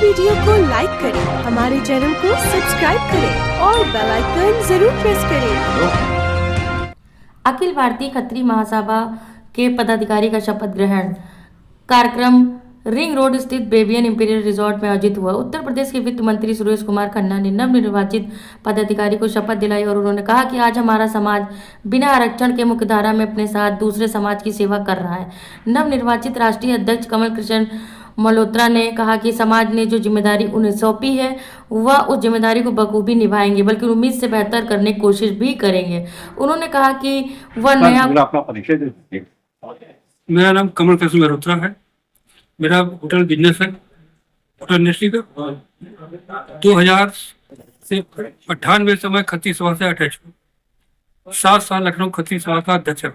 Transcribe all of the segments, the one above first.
Video को like करें, हमारे चैनल को सब्सक्राइब करें और बेल आइकन जरूर प्रेस करें। अखिल भारतीय खत्री महासभा के पदाधिकारी का शपथ ग्रहण कार्यक्रम रिंग रोड स्थित बेबियन इंपीरियल रिजॉर्ट में आयोजित हुआ। उत्तर प्रदेश के वित्त मंत्री सुरेश कुमार खन्ना ने नवनिर्वाचित पदाधिकारी को शपथ दिलाई और उन्होंने कहा कि आज हमारा समाज बिना आरक्षण के मुख्यधारा में अपने साथ दूसरे समाज की सेवा कर रहा है। नवनिर्वाचित राष्ट्रीय अध्यक्ष कमल कृष्ण मल्होत्रा ने कहा कि समाज ने जो जिम्मेदारी उन्हें सौंपी है वह उस जिम्मेदारी को बखूबी निभाएंगे, बल्कि उम्मीद से बेहतर करने की कोशिश भी करेंगे। उन्होंने कहा कि वह नया मेरा नाम कमल कृष्ण मल्होत्रा है। मेरा होटल बिजनेस है, होटल इंडस्ट्री का। 2000 से 98 से मैं खत्री सभा से अटैच हूँ। 7 साल लखनऊ खत्री सभा का अध्यक्ष है।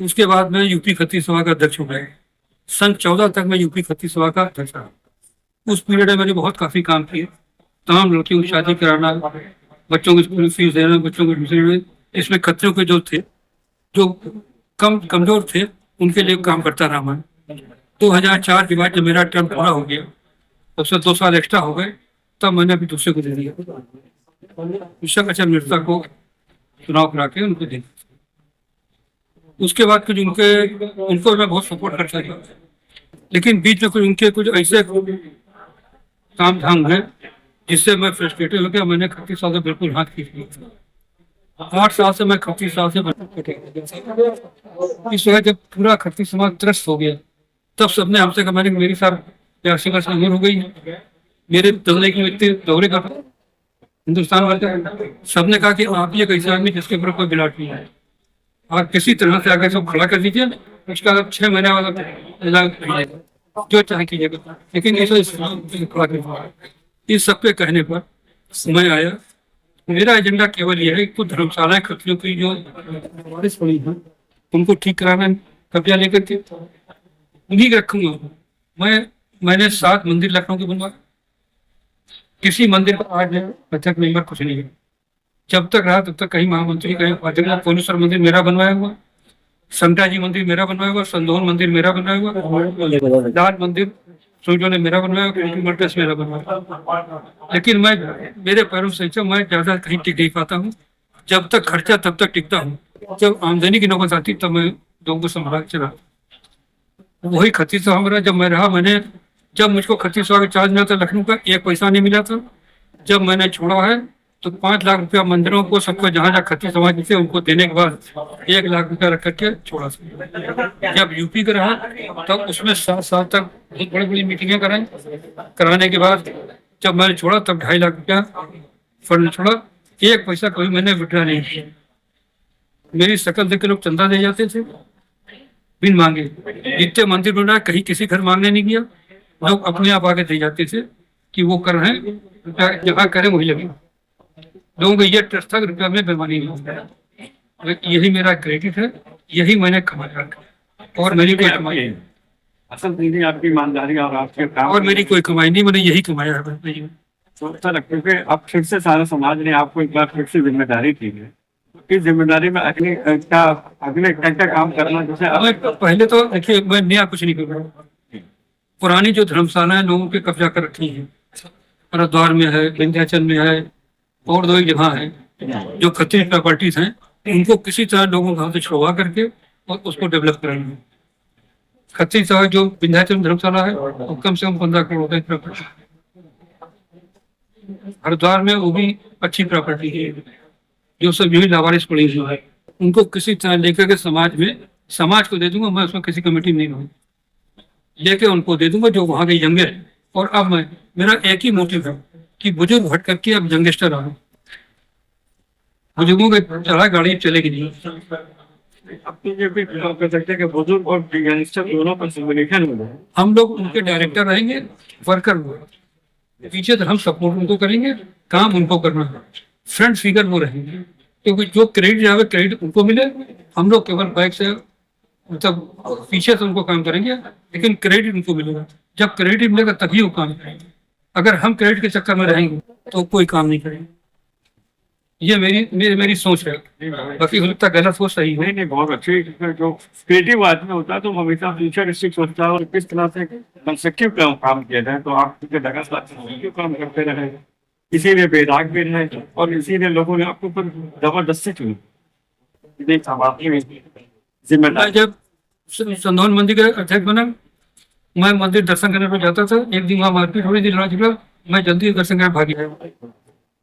उसके बाद मैं यूपी खत्री सभा का अध्यक्ष हो गया। सन 14 तक मैं यूपी खत्री सभा का अध्यक्ष रहा। उस पीरियड में मैंने बहुत काफी काम किए। तमाम लड़कियों की शादी कराना, बच्चों की स्कूल फीस देना, बच्चों को एडमिशन देना। इसमें खत्रियों के जो थे, जो कमजोर थे, उनके लिए काम करता रहा मैं। 2004 के बाद जब मेरा टर्म पूरा हो गया, तब से 2 साल एक्स्ट्रा हो गए, तब मैंने अभी दूसरे को दे दिया। विशाख अचल मिर्जा को चुनाव करा के उनको दे दिया। उसके बाद कुछ उनको मैं बहुत सपोर्ट करता था, लेकिन बीच में कुछ उनके कुछ ऐसे काम धाम हुए जिससे मैं फ्रस्ट्रेटेड हो गया। मैंने खत्री साल से बिल्कुल हाथ खींच लिया। 8 साल से मैं खत्री साल से इस वजह जब पूरा खत्री समाज त्रस्त हो गया, तब सबने हमसे कहा, मेरी साहब 80 वर्ष की उम्र हो गई है, मेरे दौरे की व्यक्ति दौरे का हिंदुस्तान वाले सबने कहा कि आप ये कैसे आदमी जिसके ऊपर कोई बिलाट नहीं है, आप किसी तरह से आगे सब खड़ा कर दीजिए, उसका 6 महीने वाला जो चाहे कीजिएगा, लेकिन इस सब पे कहने पर समय आया। मेरा एजेंडा केवल यह है कि धर्मशालाएं खत्रियों की जो बारिश पड़ी है उनको ठीक कराना, कब्जा लेकर के उन्हीं रखूंगा। मैंने 7 मंदिर लखनऊ के बनवाए। किसी मंदिर का आज अध्यक्ष मेंबर कुछ नहीं है। जब तक रहा तब तक कहीं महामंत्री, कहीं अध्यक्ष। कोनेश्वर मंदिर मेरा बनवाया हुआ, संता जी मंदिर मेरा बनवाया हुआ, संदोन मंदिर मेरा बनवाया हुआ, लाल मंदिर सूर्यों ने मेरा बनवाया, मल्टेस मेरा बनवाया। लेकिन मेरे पैरों से मैं ज्यादा कहीं टिक नहीं पाता हूँ। जब तक खर्चा तब तक टिकता हूँ, जब आमदनी की नौबत आती तब मैं लोगों को संभाल चला। वही खत्री सभा में जब मैं रहा, जब मुझको खत्री सभा का चार्ज मिला था लखनऊ का, 1 पैसा नहीं मिला था। जब मैंने छोड़ा है तो 5 लाख रुपया मंदिरों को, सबको जहाँ खत्री समाज थे उनको देने के बाद 1 लाख रुपया रख करके छोड़ा। जब यूपी का रहा तब उसमें 7 साल तक बहुत बड़ी बड़ी मीटिंगें कराने के बाद जब मैंने छोड़ा तब 2.5 लाख रुपया फंड छोड़ा। 1 पैसा कोई मैंने विड्रा नहीं किया। मेरी शक्ल देख के लोग चंदा दे जाते थे बिन मांगे। जितने मंदिर बन रहा है कहीं किसी घर मांगने नहीं किया, लोग अपने आप आगे दे जाते थे कि वो कर रहे हैं, जहाँ करें वही लगे। लोगों को ये ट्रस्ट था कि रुपया में बेमानी नहीं। यही मेरा क्रेडिट है, यही मैंने कमाया और मेरी कोई कमाई नहीं। असल नहीं आपकी ईमानदारी और आपके काम और मेरी कोई कमाई नहीं, मैंने यही कमाया है। क्योंकि अब फिर से सारा समाज ने आपको एक बार फिर से जिम्मेदारी दी है। इस जिम्मेदारी में अगले क्या काम करना, जैसे पहले तो देखिए मैं नया कुछ नहीं कर रहा। पुरानी जो धर्मशालाएं लोगों के कब्जा कर रखी है, हरिद्वार में है, विंध्याचल में है और 2 जगह है जो खत्री प्रॉपर्टीज हैं, उनको किसी तरह लोगों को छुड़वा करके और उसको डेवलप करेंगे। खत्री सभा जो विंध्याचल धर्मशाला है वो कम से कम 15 करोड़ की प्रॉपर्टी। हरिद्वार में वो भी अच्छी प्रॉपर्टी है, जो सब यही लावारिस पड़ी हुई है, उनको किसी तरह लेकर के समाज को दे दूंगा। मैं उसमें किसी कमेटी में नहीं रहूँ, लेके उनको दे दूंगा जो वहां के यंगर है। और अब मेरा एक ही मोटिव है कि बुजुर्ग हट करके अब यंगस्टर आए। बुजुर्गों का चला गाड़ी चलेगी नहीं। अपनी जो भी कर सकते हैं बुजुर्ग और यंगस्टर दोनों पर सम्मिलित हो, हम लोग उनके डायरेक्टर रहेंगे, वर्कर पीछे तो हम सपोर्ट उनको करेंगे, काम उनको करना है, फ्रंट फिगर वो रहेंगे। क्योंकि जो क्रेडिट आवे क्रेडिट उनको मिले, हम लोग केवल बैक से मतलब पीछे से उनको काम करेंगे, लेकिन क्रेडिट उनको मिलेगा। जब क्रेडिट मिलेगा तभी वो काम करेंगे। अगर हम क्रेडिट के चक्कर में रहेंगे तो कोई काम नहीं करेंगे। ये मेरी सोच है, बाकी हो सकता है गलत हो, सही हो। नहीं नहीं, बहुत अच्छी। जो क्रिएटिव आदमी होता है तो हमेशा फ्यूचरिस्टिक सोचता है और किस तरह से कंस्ट्रक्टिव काम किया जाए। तो आप कंस्ट्रक्टिव काम करते रहे, इसीलिए बेदाग भी रहे और इसीलिए लोगों ने आपको ऊपर जबरदस्ती चुनी। मैं जिम्मेदारी जब संधौन मंदिर का अध्यक्ष बना, मैं मंदिर दर्शन करने को जाता था। एक दिन वहाँ मार्केट थोड़ी देर झगड़ा, मैं जल्दी दर्शन करने भाग गया।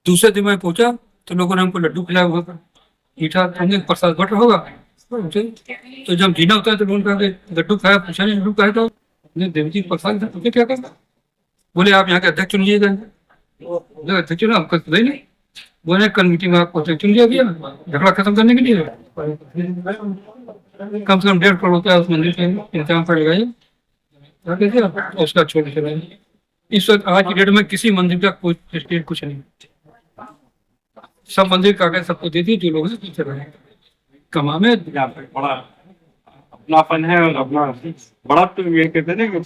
दूसरे दिन मैं पहुंचा तो लोगों ने हमको लड्डू खिलाया हुआ था, मीठा, हमने प्रसाद बट होगा। तो जब जीना होता है तो लोगों ने लड्डू खाया, पूछा नहीं लड्डू खाया था, देवी जी प्रसाद था, तुझे क्या करना? बोले आप यहाँ के अध्यक्ष चुन लिए गए। अध्यक्ष चुना, हमको पता ही नहीं। बोले कल मीटिंग में आपको चुन लिया गया झगड़ा खत्म करने के लिए। कम से कम 1.5 करोड़ रुपया उस मंदिर के इंतजाम पड़ेगा ये, उसका छोड़ चला। इस वक्त आज की डेट में किसी मंदिर का कोई स्टेट कुछ नहीं, सब मंदिर कागज सबको दे दी, जो लोग पीछे रहे कमा में। बड़ा अपनापन है और अपना बड़ा तो ये कहते हैं कि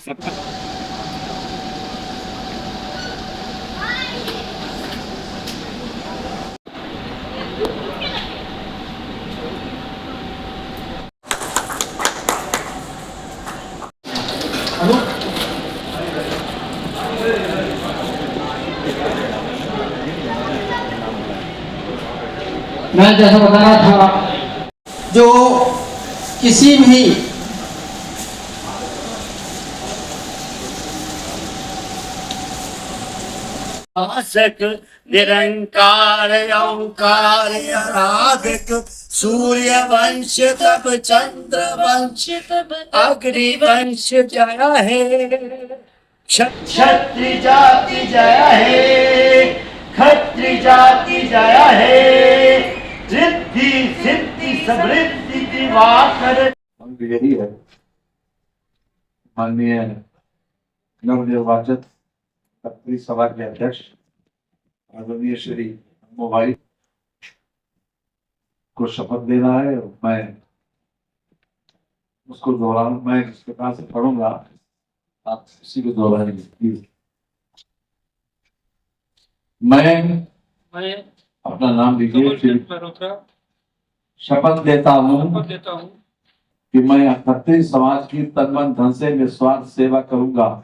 मैं जैसा बताया था, जो किसी भी शासक निरंकार ओंकार आराधक सूर्य वंश तब चंद्र वंश तब अग्नि वंश जया है, क्षत्रिय जाति जया है, क्षत्रिय जाति जया है, रिद्धि सिद्धि समृद्धि दिवाकर। यही है माननीय नवनिर्वाचित खत्री सभा के अध्यक्ष आदरणीय श्री अम्मो भाई को शपथ देना है। मैं उसको दोहराऊं, मैं जिस प्रकार से पढ़ूंगा आप इसी को दोहराएंगे। मैं अपना नाम लीजिए। शपथ देता हूँ कि मैं खत्री समाज की तन मन धन से निस्वार्थ सेवा करूंगा।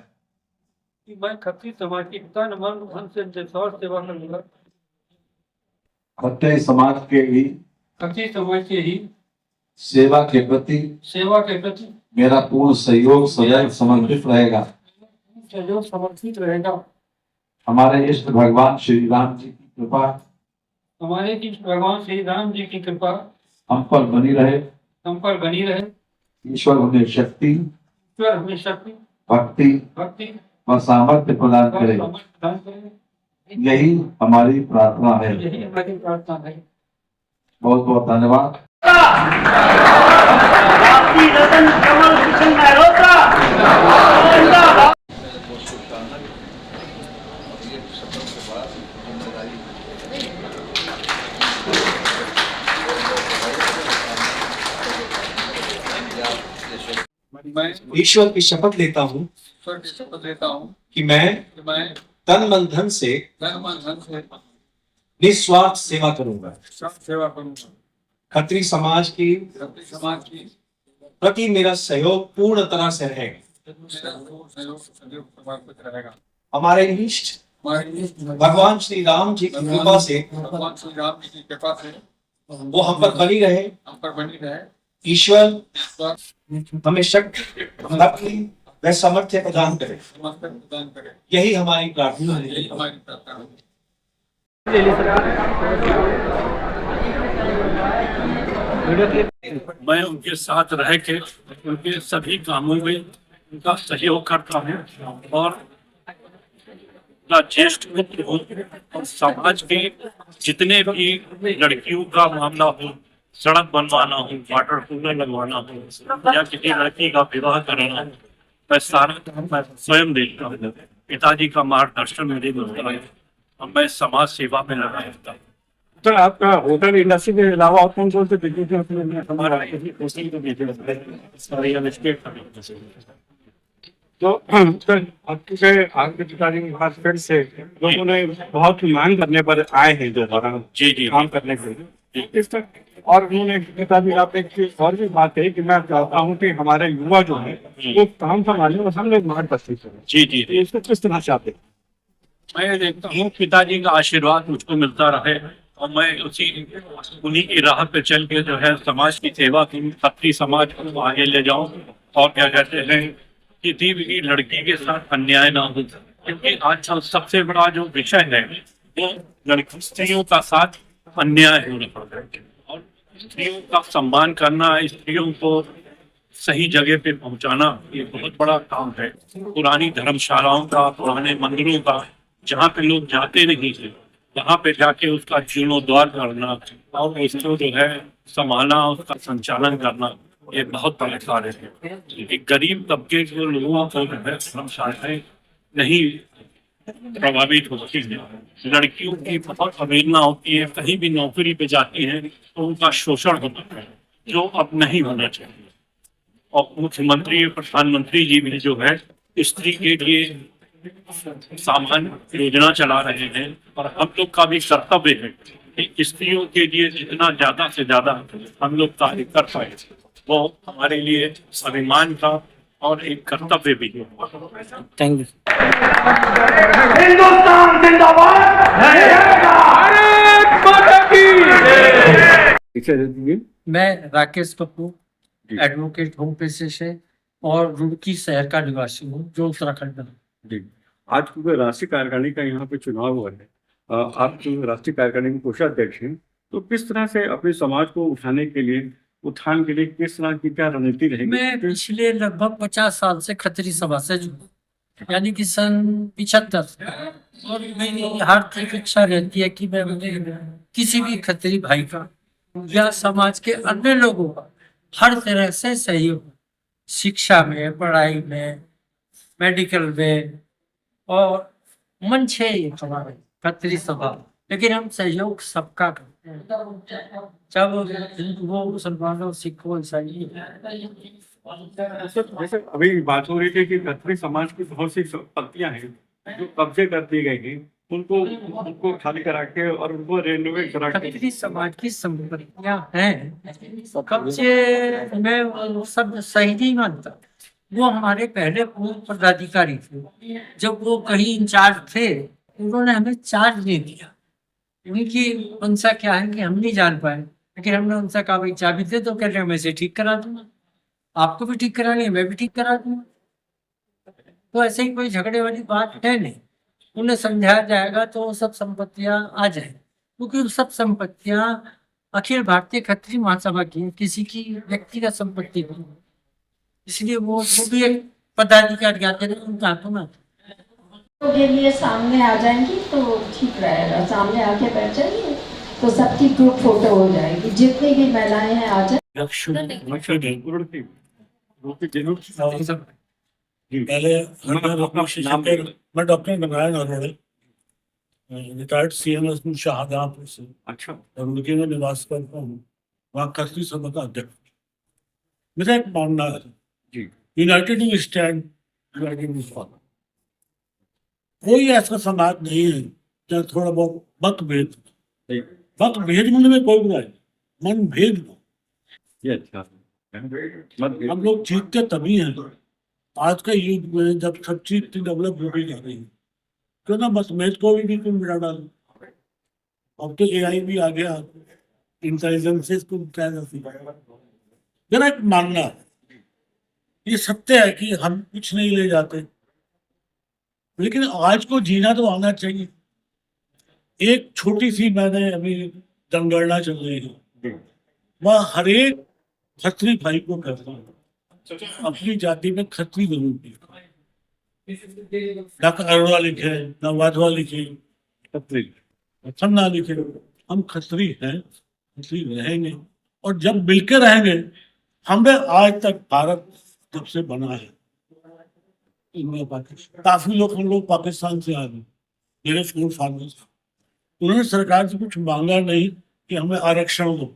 मैं खत्री समाज की तन मन धन से निस्वार्थ सेवा करूंगा। खत्री समाज के ही सेवा के प्रति मेरा पूर्ण सहयोग सदैव समर्पित रहेगा। हमारे इष्ट भगवान श्री राम जी की कृपा हम पर बनी रहे। ईश्वर हमें शक्ति भक्ति और सामर्थ्य प्रदान करे, यही हमारी प्रार्थना है। बहुत बहुत धन्यवाद। मैं ईश्वर की शपथ लेता हूँ कि मैं तन मन धन से निस्वार्थ सेवा करूंगा। खत्री समाज की प्रति मेरा सहयोग पूर्ण तरह से रहेगा। हमारे इष्ट भगवान श्री राम जी की कृपा से वो हम पर बनी रहे। ईश्वर हमें शक्ति भक्ति व सामर्थ्य प्रदान करे, यही हमारी प्रार्थना है। मैं उनके साथ रह के उनके सभी कामों में उनका सहयोग करता हूँ और ज्येष्ठ मित्र हूँ और समाज के जितने भी लड़कियों का मामला हो, सड़क बनवाना हो, वाटर कूलर लगवाना हो या किसी लड़की का विवाह कराना हो, मैं सारा काम मैं स्वयं देखता हूँ। पिताजी का मार्गदर्शन मेरे मिलता है और मैं समाज सेवा में लगा रहता हूँ। तो आपका होटल इंडस्ट्री के अलावा और कौन कौन से बिजनेस हमारा रियल एस्टेट का बिजनेस है। तो आपके पिताजी के पास फिर से लोगों ने बहुत मांग करने पर आए हैं दोबारा जी जी काम करने के लिए इस तक। और उन्होंने पिताजी आप एक चीज और भी बात कही कि मैं चाहता हूँ कि हमारे युवा जो है वो काम संभाले और हम लोग मार्ग बस्ती से जी जी तो इसको किस तरह चाहते हैं? मैं देखता हूँ पिताजी का आशीर्वाद मुझको मिलता रहे और मैं उन्हीं की राह पे चल के जो है समाज की सेवा की, खत्री समाज को आगे ले जाऊं और क्या कहते हैं किसी भी लड़की के साथ अन्याय ना हो, क्योंकि आज सबसे बड़ा जो विषय है वो लड़की स्त्रियों का साथ अन्याय हो रहा है और स्त्रियों का सम्मान करना, स्त्रियों को सही जगह पे पहुंचाना ये बहुत बड़ा काम है। पुरानी धर्मशालाओं का, पुराने मंदिरों का, जहाँ पे लोग जाते नहीं थे वहाँ पे जाके उसका जीर्णोद्धार करना और उसको जो है संभालना, उसका संचालन करना ये बहुत बड़ा कार्य है। एक गरीब तबके के लोगों को जो है धर्मशालाएं नहीं प्रभावित होती है, लड़कियों की बहुत अवहेलना होती है, कहीं भी नौकरी पे जाती है तो उनका शोषण होता है जो अब नहीं होना चाहिए। और मुख्यमंत्री प्रधानमंत्री जी भी जो है स्त्री के लिए सामान्य योजना चला रहे हैं और हम लोग का भी कर्तव्य है कि स्त्रियों के लिए जितना ज्यादा से ज्यादा हम लोग कार्य कर पाए वो हमारे लिए अभिमान का और एक कर्तव्य भी है। Thank you. हिंदुस्तान जिंदाबाद मैं राकेश कपूर एडवोकेट होम पेशे से और रुड़की शहर का निवासी हूँ जो उत्तराखंड में। जी, आज क्योंकि राष्ट्रीय कार्यकारिणी का यहाँ पे चुनाव हुआ है, आप जो राष्ट्रीय कार्यकारिणी के कोषाध्यक्ष हैं, तो किस तरह से अपने समाज को उठाने के लिए, उत्थान के लिए किस तरह की क्या रणनीति रहेगी? मैं पिछले लगभग 50 साल से खत्री सभा से जुड़ा, यानी कि सन 75 और मेरी हार्दिक इच्छा रहती है कि मैं किसी भी खत्री भाई का या समाज के अन्य लोगों का हर तरह से सहयोग, शिक्षा में, पढ़ाई में, मेडिकल में और मंच है ये हमारे खत्री सभा, लेकिन हम सहयोग सबका करते हैं, चाहे हिंदुओं, मुसलमानों, सिखों, ईसाई। जैसे अभी बात हो रही थी कि खत्री समाज की बहुत सी संपत्तियां हैं जो कब्जे कर दी गई हैं, उनको खाली करा के और उनको रेनोवेट करा के। खत्री समाज की संपत्तियां हैं, कब्जे में सब सही नहीं मानता। वो हमारे पहले पूर्व पदाधिकारी थे, जब वो कहीं इंचार्ज थे उन्होंने हमें चार्ज नहीं दिया। उनकी मंशा क्या है कि हम नहीं जान पाए, लेकिन हमने उनसे कहा भाई चाबी दे तो, कह रहे मैं इसे ठीक करा दूंगा, आपको भी ठीक करानी है, मैं भी ठीक करा दूंगा। तो ऐसे ही कोई झगड़े वाली बात है नहीं, उन्हें समझाया जाएगा तो वो सब संपत्तियां आ जाए, क्योंकि वो सब संपत्तियां अखिल भारतीय खत्री महासभा की, किसी की व्यक्तिगत संपत्ति नहीं, इसलिए वो भी एक पदाधिकारी आते हैं उनका हाथों में के लिए सामने आ जाएंगी तो ठीक रहेगा, सामने आके बैठ जाइए तो सबकी ग्रुप फोटो हो जाएगी, जितनी भी महिलाएं हैं आ जाए। पहले मैं doctor Narayan Arore, retired CM Shahjahanpur से। अच्छा। और उनके में निवास करता हूँ, वहाँ खत्री सभा का अध्यक्ष। मेरा एक मानना है जी, united we stand, united we fall. कोई ऐसा समाज नहीं है जहाँ थोड़ा बहुत मतभेद में कोई बुराई, मन भेद हो। ये अच्छा हम लोग जीतते तभी हैं आज के युग में, जब सब चीज डेवलप होती जा रही है। क्यों ना मतभेद को भी तुम मिला डालो। अब तो AI भी आ गया, इंटेलिजेंस को क्या जाती है। मेरा एक मानना है, ये सत्य है कि हम कुछ नहीं ले जाते, लेकिन आज को जीना तो आना चाहिए। एक छोटी सी मैंने अभी जनगणना चल रही है, वह हर एक खत्री भाई को कहता है अपनी जाति में खत्री जरूर की। डॉक्टर अरोड़ा लिखे, न वाधवा लिखे, खत्री सब ना लिखे, हम खत्री हैं, खत्री रहेंगे और जब मिलकर रहेंगे। हमें आज तक भारत जब से बना है, काफी लोग हम लोग पाकिस्तान से आ गए, मेरे स्कूल फादर्स, उन्होंने सरकार से कुछ मांगा नहीं कि हमें आरक्षण दो,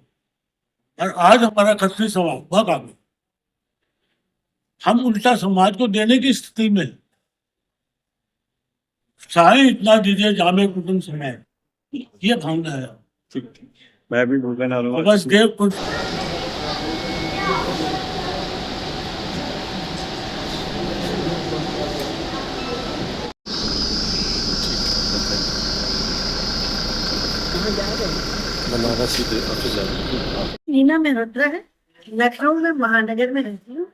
और आज हमारा खत्री समाज बहुत आगे। हम उल्टा समाज को देने की स्थिति में, चाहे इतना दीजिए जामे कुटुंब समय, ये भावना है। ठीक, मैं भी भूलना रहूंगा। बस देव कुछ नीना मेहरोत्रा है, लखनऊ में महानगर में रहती हूँ।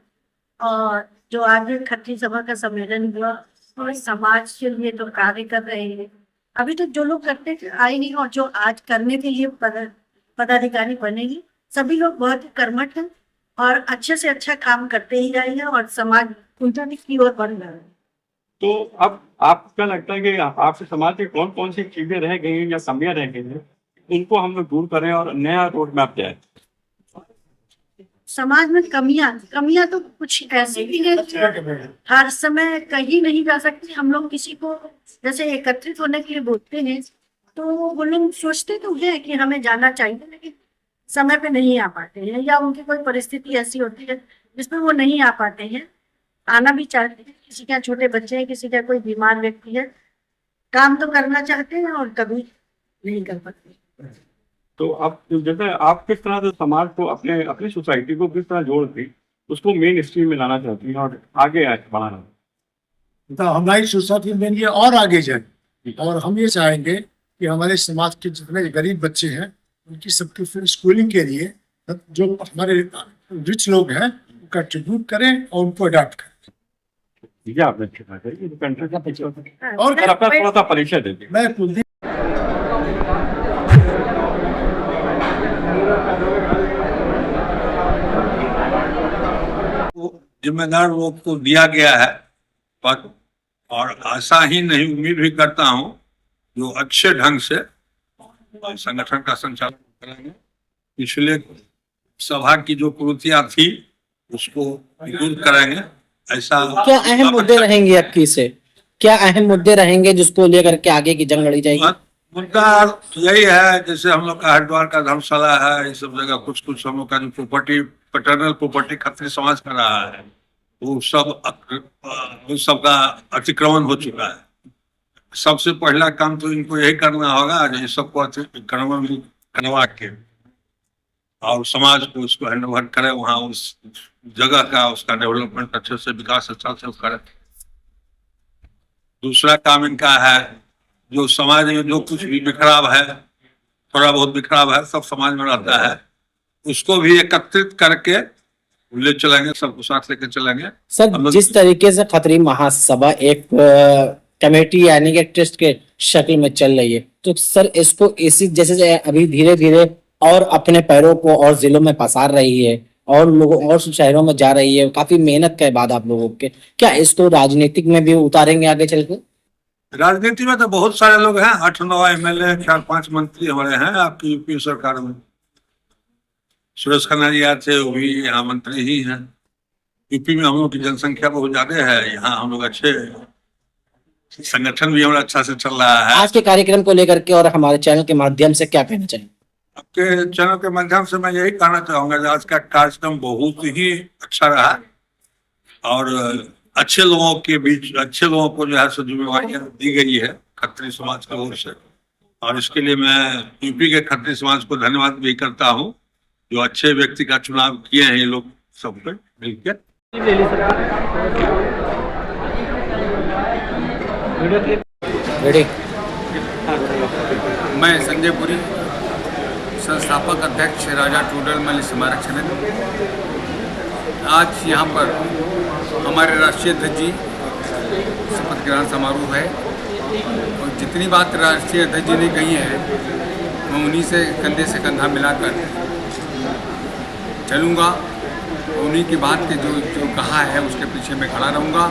और जो आज खत्री सभा का सम्मेलन हुआ और समाज के लिए तो कार्य कर रहे हैं, अभी तक जो लोग करते आए नहीं और जो आज करने के लिए पदाधिकारी बनेंगे, सभी लोग बहुत ही कर्मठ हैं और अच्छे से अच्छा काम करते ही रहेंगे और समाज उन्नति की ओर बढ़ रहा है। तो अब आपको क्या लगता है कि आपके समाज की कौन कौन सी चीजें रह गई हैं या कमियां रह गई हैं, उनको हम लोग दूर करें और नया रोड मैप जाए? समाज में कमियां तो कुछ ऐसी भी है, हर समय कहीं नहीं जा सकती। हम लोग किसी को जैसे एकत्रित होने के लिए बोलते हैं तो वो लोग सोचते तो है कि हमें जाना चाहिए, लेकिन समय पे नहीं आ पाते हैं या उनकी कोई परिस्थिति ऐसी होती है जिसमें वो नहीं आ पाते हैं। आना भी चाहते हैं, किसी के छोटे बच्चे हैं, किसी का कोई बीमार व्यक्ति है, काम तो करना चाहते हैं और कभी नहीं कर पाते। तो अब जैसे आप किस तरह से समाज को अपनी सोसाइटी को किस तरह जोड़ के उसको मेन स्ट्रीम में लाना चाहती हैं और आगे बढ़ाना? तो हमारी सोसाइटी में ये और आगे जाए और हम ये चाहेंगे कि हमारे समाज के जितने गरीब बच्चे हैं उनकी सबकी फिर स्कूलिंग के लिए जो हमारे रिच लोग हैं कंट्रीब्यूट करें और उनको अडॉप्ट करें। ये आपने अच्छी बात है, ये कंट्री का पीछे होता है। और अपना थोड़ा सा परिचय दे दीजिए। मैं कुलदीप जिम्मेदार लोग को दिया गया है पद, और आशा ही नहीं उम्मीद भी करता हूं जो अच्छे ढंग से संगठन का संचालन करेंगे। पिछले सभा की जो कुरीतियां थी उसको दूर करेंगे। ऐसा क्या अहम मुद्दे रहेंगे आपकी से? क्या अहम मुद्दे रहेंगे जिसको लेकर के आगे की जंग लड़ी जाएगी? मुद्दा यही है, जैसे हम लोग का हरिद्वार का धर्मशाला है, इस सब जगह कुछ हम लोग का जो प्रॉपर्टी, पैटर्नल प्रॉपर्टी खत्री समाज कर रहा है, वो सब का अतिक्रमण हो चुका है। सबसे पहला काम तो इनको यही करना होगा जो इस सबको अतिक्रमण करवा के और समाज को उसको हैंड ओवर करे, वहाँ उस जगह का उसका डेवलपमेंट अच्छे से, विकास अच्छा से करे। दूसरा काम इनका है जो समाज में जो कुछ भी बिखराव है, थोड़ा बहुत बिखराव है, सब समाज में रहता है, उसको भी एकत्रित करके ले चलेंगे, सबको साथ लेके चलेंगे। सर, जिस तरीके से खत्री महासभा एक कमेटी यानी कि ट्रस्ट के शक्ल में चल रही है, तो सर इसको इसी जैसे अभी धीरे धीरे और अपने पैरों को और जिलों में पसार रही है और लोगों और शहरों में जा रही है, काफी मेहनत के बाद आप लोगों के, क्या इसको राजनीतिक में भी उतारेंगे आगे चल के? राजनीति में तो बहुत सारे लोग हैं, 8-9 MLA, 4-5 मंत्री हमारे हैं आपकी यूपी सरकार में। सुरेश खन्ना जी आए थे, वो भी यहाँ मंत्री ही हैं। यूपी में हम लोग की जनसंख्या बहुत ज्यादा है, यहाँ हम लोग अच्छे, संगठन भी हमारा अच्छा से चल रहा है। आज के कार्यक्रम को लेकर के और हमारे चैनल के माध्यम से क्या कहना चाहिए? आपके चैनल के माध्यम से मैं यही कहना चाहूंगा कि आज का कार्यक्रम बहुत ही अच्छा रहा और अच्छे लोगों के बीच, अच्छे लोगों को जो है सो जिम्मेवारियां दी गई है खत्री समाज की ओर से, और इसके लिए मैं यूपी के खत्री समाज को धन्यवाद भी करता हूं जो अच्छे व्यक्ति का चुनाव किए हैं ये लोग सब पे मिलकर। रेडी। मैं संजय पुरी, संस्थापक अध्यक्ष राजा टोडरमल स्मारक समिति। आज यहाँ पर हमारे राष्ट्रीय अध्यक्ष जी शपथ ग्रहण समारोह है और जितनी बात राष्ट्रीय अध्यक्ष जी ने कही है मैं उन्हीं से कंधे से कंधा मिलाकर चलूँगा। उन्हीं की बात के जो कहा है उसके पीछे मैं खड़ा रहूँगा।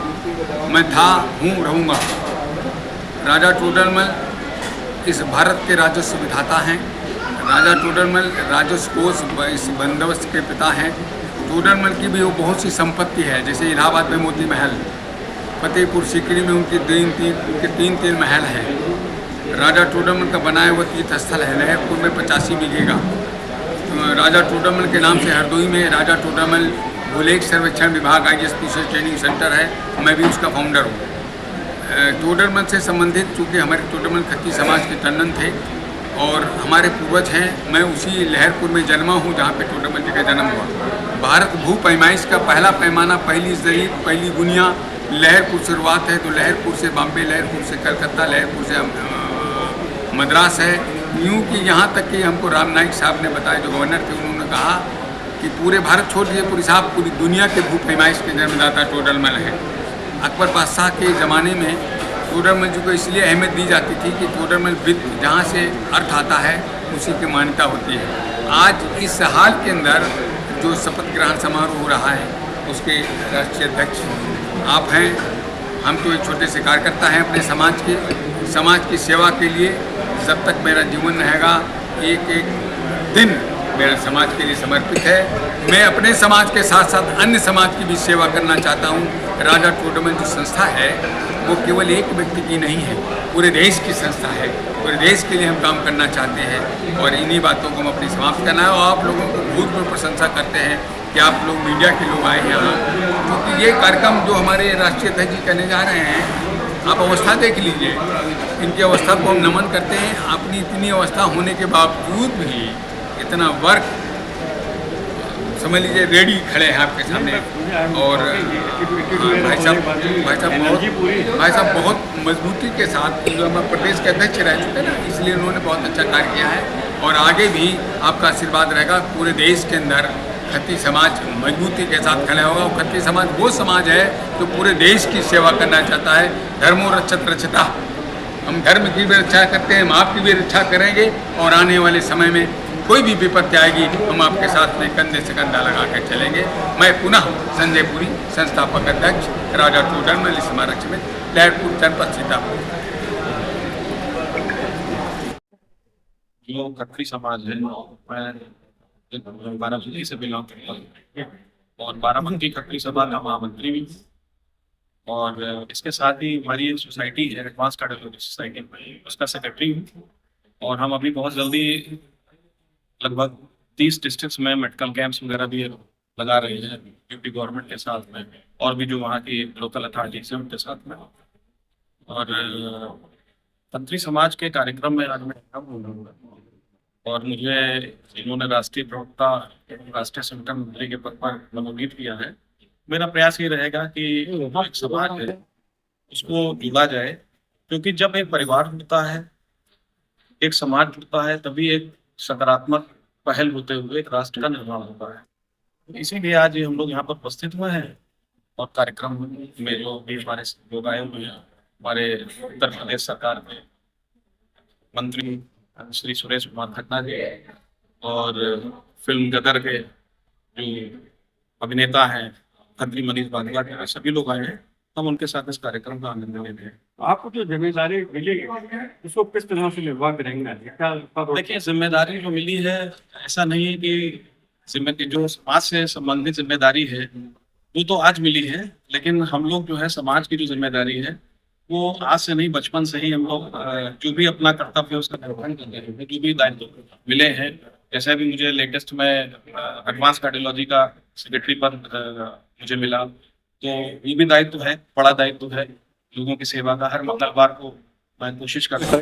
मैं था, हूँ, रहूँगा। राजा टोडरमल इस भारत के राजस्व विधाता हैं। राजा टोडरमल राजस्व कोष इस बंदोबस्त के पिता हैं। टोडरमल की भी वो बहुत सी संपत्ति है, जैसे इलाहाबाद में मोती महल, फतेहपुर सीकरी में उनके तीन महल हैं। राजा टोडरमल का बनाया हुआ तीर्थ स्थल है लहरपुर में 85 बीघे का। राजा टोडरमल के नाम से हरदोई में राजा टोडरमल भूलेख सर्वेक्षण विभाग ISPC ट्रेनिंग सेंटर है, मैं भी उसका फाउंडर हूँ। टोडरमल से संबंधित चूँकि हमारे टोडरमल खत्ती समाज के टंडन थे और हमारे पूर्वज हैं, मैं उसी लहरपुर में जन्मा हूँ जहाँ पे टोडरमल जी का जन्म हुआ। भारत भू पैमाइश का पहला पैमाना, पहली जरीब, पहली गुनिया लहरपुर शुरुआत है, तो लहरपुर से बॉम्बे, लहरपुर से कलकत्ता, लहरपुर से मद्रास है। यूँ कि यहाँ तक कि हमको राम नाईक साहब ने बताया, जो गवर्नर थे, उन्होंने कहा कि पूरे भारत छोड़ दीजिए, पूरी साहब पूरी दुनिया के भू पैमाइश के जन्मदाता टोडरमल है। अकबर बादशाह के ज़माने में टोडरमल जी को इसलिए अहमियत दी जाती थी कि टोडरमल वृत्त जहाँ से अर्थ आता है उसी की मान्यता होती है। आज इस हाल के अंदर जो शपथ ग्रहण समारोह हो रहा है उसके राष्ट्रीय अध्यक्ष आप हैं। हम तो एक छोटे से कार्यकर्ता हैं अपने समाज की सेवा के लिए। जब तक मेरा जीवन रहेगा, एक एक दिन मेरा समाज के लिए समर्पित है। मैं अपने समाज के साथ साथ अन्य समाज की भी सेवा करना चाहता हूँ। राजा टोडरमल जो संस्था है वो केवल एक व्यक्ति की नहीं है, पूरे देश की संस्था है। पूरे देश के लिए हम काम करना चाहते हैं और इन्हीं बातों को हम अपनी समाप्त करना है। और आप लोगों को भूतपूर्व प्रशंसा करते हैं कि आप लोग मीडिया के लोग आए हैं यहाँ, क्योंकि ये कार्यक्रम जो हमारे राष्ट्रीय अध्यक्ष जी करने जा रहे हैं, आप अवस्था देख लीजिए, इनकी अवस्था को हम नमन करते हैं। अपनी इतनी अवस्था होने के बावजूद भी इतना वर्क समझ लीजिए रेडी खड़े हैं आपके सामने। और भाई साहब बहुत मजबूती के साथ, जो हमारे प्रदेश के अध्यक्ष रह चुके हैं ना, इसलिए उन्होंने बहुत अच्छा कार्य किया है और आगे भी आपका आशीर्वाद रहेगा। पूरे देश के अंदर खत्ती समाज मजबूती के साथ खड़ा होगा और खत्ती समाज वो समाज है जो पूरे देश की सेवा करना चाहता है। धर्मो रक्षत रक्षता, हम धर्म की भी रक्षा करते हैं, हम आपकी भी रक्षा करेंगे और आने वाले समय में कोई भी विपत्ति आएगी हम आपके साथ में कंधे से कंधा लगा कर चलेंगे। मैं पुनः संजय पुरी, संस्थापक अध्यक्ष, राजा टोडरमल स्मारक समिति, लहरपुर, जनपद सीतापुर। जो खत्री समाज है, मैं बाराबंकी से बिलोंग करता हूँ और बाराबंकी खत्री सभा का महामंत्री भी, और इसके साथ ही हमारी सोसाइटी है एडवांस कार्डियोलॉजी सोसाइटी, उसका सेक्रेटरी हूँ। और हम अभी बहुत जल्दी लगभग 30 डिस्ट्रिक्ट्स में मेडिकल कैंप्स वगैरह भी लगा रहे हैं यूपी गवर्नमेंट के साथ में, और भी जो वहाँ की लोकल अथॉरिटीज हैं उनके साथ में। और खत्री समाज के कार्यक्रम में आज मैं और मुझे इन्होंने राष्ट्रीय प्रवक्ता, राष्ट्रीय संगठन मंत्री के पद पर मनोनीत किया है। मेरा प्रयास ये रहेगा कि एक समाज है उसको जोड़ा जाए, क्योंकि जब एक परिवार जुड़ता है, एक समाज जुड़ता है, तभी एक सकारात्मक पहल होते हुए एक राष्ट्र का निर्माण होता है। इसीलिए आज हम लोग यहाँ पर उपस्थित हुए हैं और कार्यक्रम में जो भी हमारे लोग आए हुए हैं, हमारे उत्तर प्रदेश सरकार के मंत्री श्री सुरेश कुमार खन्ना जी और फिल्म गदर के जो अभिनेता हैं खत्री मनीष बांधवा के, सभी लोग आए हैं। हम उनके साथ इस कार्यक्रम का आनंद ले रहे हैं। आपको जो जिम्मेदारी मिली उसको किस तरह से निर्वाह करेंगे? देखिए, जिम्मेदारी जो मिली है, ऐसा नहीं है कि जो समाज से संबंधित जिम्मेदारी है वो तो आज मिली है, लेकिन हम लोग जो है समाज की जो जिम्मेदारी है वो आज से नहीं, बचपन से ही हम लोग जो भी अपना कर्तव्य है उसका निर्वहन कर रहे हैं। जो भी दायित्व मिले हैं, जैसे भी मुझे लेटेस्ट में एडवांस कार्डियोलॉजी का सेक्रेटरी पद मुझे मिला, तो ये भी दायित्व है, बड़ा दायित्व है लोगों की सेवा का। हर मंगलवार को मैं कोशिश करता हूँ